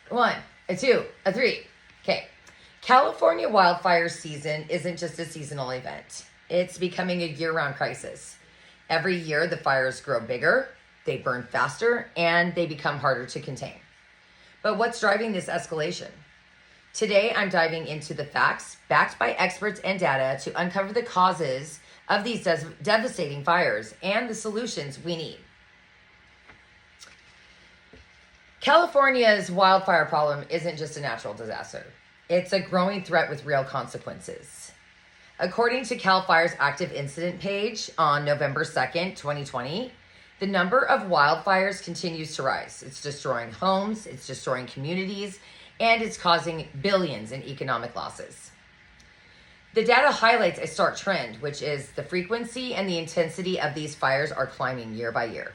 One, a two, a three. Okay. California wildfire season isn't just a seasonal event. It's becoming a year-round crisis. Every year, the fires grow bigger, they burn faster, and they become harder to contain. But what's driving this escalation? Today, I'm diving into the facts, backed by experts and data, to uncover the causes of these devastating fires and the solutions we need. California's wildfire problem isn't just a natural disaster. It's a growing threat with real consequences. According to CAL FIRE's active incident page on November 2nd, 2020, the number of wildfires continues to rise. It's destroying homes, it's destroying communities, and it's causing billions in economic losses. The data highlights a stark trend, which is the frequency and the intensity of these fires are climbing year by year.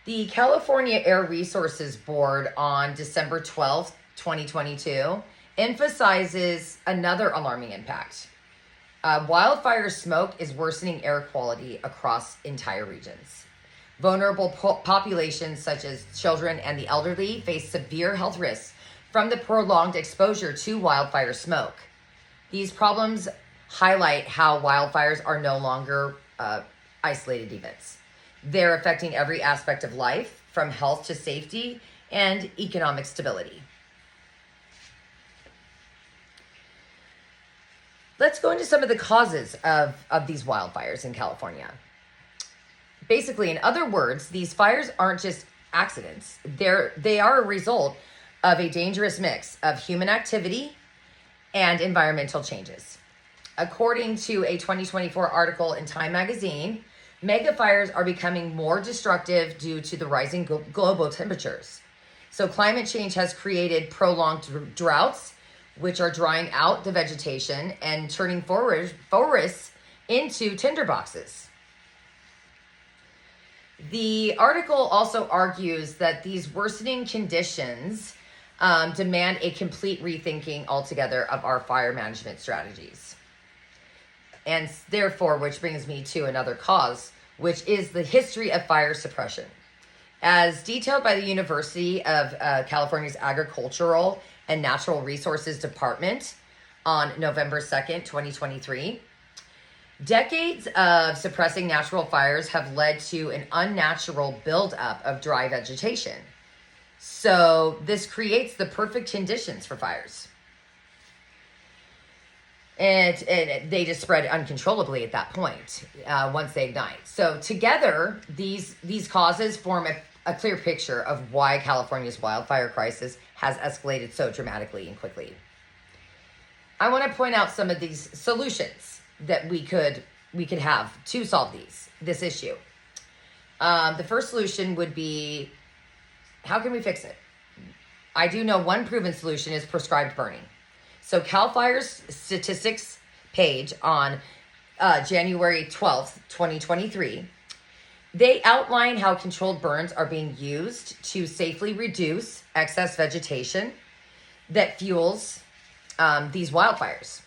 The California Air Resources Board on December 12th, 2022, emphasizes another alarming impact. Wildfire smoke is worsening air quality across entire regions. Vulnerable populations such as children and the elderly face severe health risks from the prolonged exposure to wildfire smoke. These problems highlight how wildfires are no longer isolated events. They're affecting every aspect of life, from health to safety and economic stability. Let's go into some of the causes of these wildfires in California. Basically, in other words, these fires aren't just accidents. They are a result of a dangerous mix of human activity and environmental changes. According to a 2024 article in Time magazine, mega fires are becoming more destructive due to the rising global temperatures. So climate change has created prolonged droughts, which are drying out the vegetation and turning forests into tinderboxes. The article also argues that these worsening conditions demand a complete rethinking altogether of our fire management strategies. And therefore, which brings me to another cause, which is the history of fire suppression. As detailed by the University of California's Agricultural and Natural Resources Department on November 2nd, 2023, decades of suppressing natural fires have led to an unnatural buildup of dry vegetation. So this creates the perfect conditions for fires. And they just spread uncontrollably at that point once they ignite. So together, these causes form a clear picture of why California's wildfire crisis has escalated so dramatically and quickly. I want to point out some of these solutions that we could have to solve this issue. The first solution would be, how can we fix it? I do know one proven solution is prescribed burning. So CAL FIRE's statistics page on January 12th, 2023, they outline how controlled burns are being used to safely reduce excess vegetation that fuels these wildfires.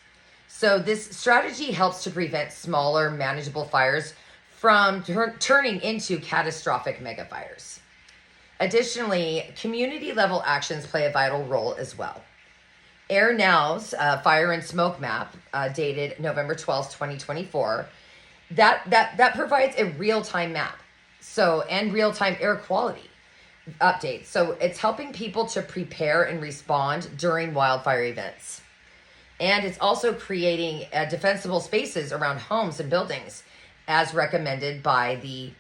So this strategy helps to prevent smaller, manageable fires from turning into catastrophic megafires. Additionally, community-level actions play a vital role as well. Air Now's fire and smoke map, dated November 12th, 2024, that provides a real-time map, and real-time air quality updates. So it's helping people to prepare and respond during wildfire events. And it's also creating defensible spaces around homes and buildings, as recommended by the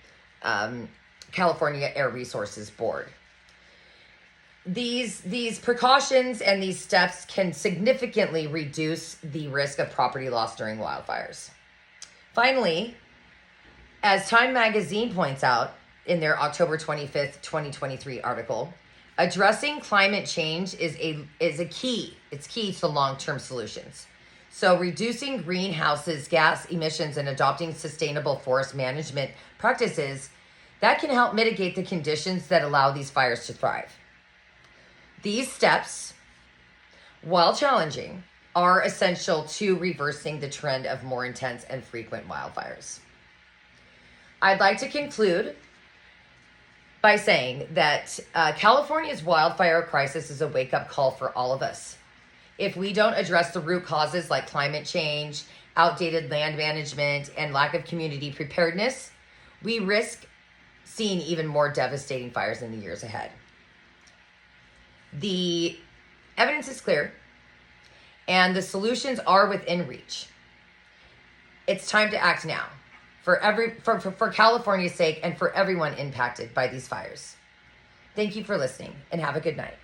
California Air Resources Board. These precautions and these steps can significantly reduce the risk of property loss during wildfires. Finally, as Time magazine points out in their October 25th, 2023 article, addressing climate change is a key. It's key to long-term solutions. So reducing greenhouse gas emissions and adopting sustainable forest management practices that can help mitigate the conditions that allow these fires to thrive. These steps, while challenging, are essential to reversing the trend of more intense and frequent wildfires. I'd like to conclude by saying that California's wildfire crisis is a wake-up call for all of us. If we don't address the root causes like climate change, outdated land management, and lack of community preparedness, we risk seeing even more devastating fires in the years ahead. The evidence is clear, and the solutions are within reach. It's time to act now for California's sake and for everyone impacted by these fires. Thank you for listening, and have a good night.